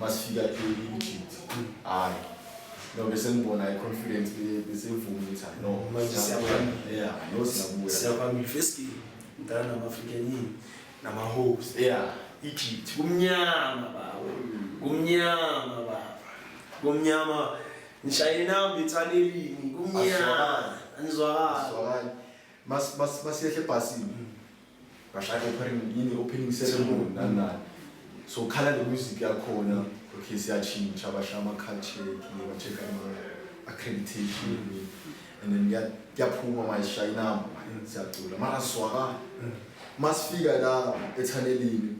masifika e-Egypt hayi no bese ngibona i-confidence bese ivuma ukuthi no siyaphambili first game ngidala nama-African yini nama-host Egypt kumnyama baba ngishayela inamba ethanelini kumnyama anizwakali masiyehla ebhasini bashaya opening ceremony nani so khala le music yakhona okay siyatshintsha bashaya ama-culture ba-check ama-accreditation and then kuyaphuma mayishaya inamba siyacula mara sizwakala masifika la ethanelini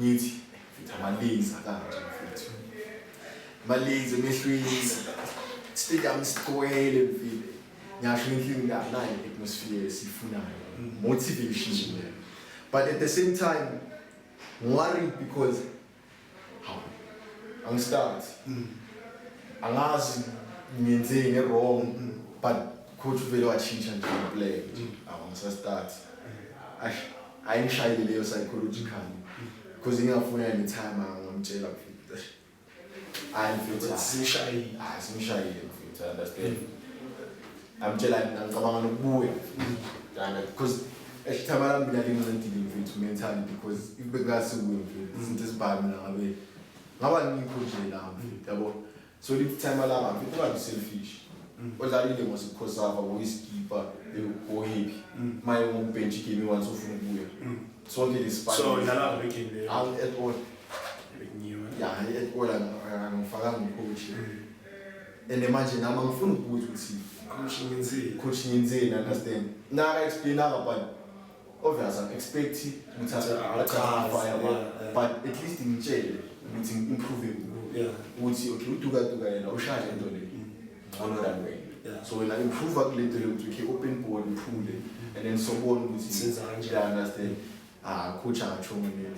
ngithi mfethu amalaser kanje mfethu amalaser emehlweni stadium sigcwele mfethu ngiyasho inhlini nayo atmosphere esifunayo motivation but at the same time worried because angistart angazi ngiyenzeni wrong but coach vele wachinja nje play start ayingishayile leyo psychological because ngiyafuna any time ngamtshela mfethu mfethu simshayile mfethu understand amtshela ngicabanga nokubuya because time lami mina lingincedile mfethu mentally because if bekungasibuye mfethu izinto ezibhami mina ngaba ngikho nje la mfethu yabo so lithi time lami mfethu ungabi selfish odlalile ngosikhosafa ngoyiskipa ngohappy maye ngombench game once ufuna ukubuya sonke lesipani so ngala breaking le at all at all ngifaka ngocoach and manje nami ngifuna ukubuza ukuthi coach ngenzeni understand na explain but obviously I'm expecting but at least ngitshele ukuthi improve ukuthi okay uduka yena ushaya into le ngcono than wena so wena improve kulento le ukuthi open board uphule and then sobona ukuthi senza kanjani understand coach angatsho ngene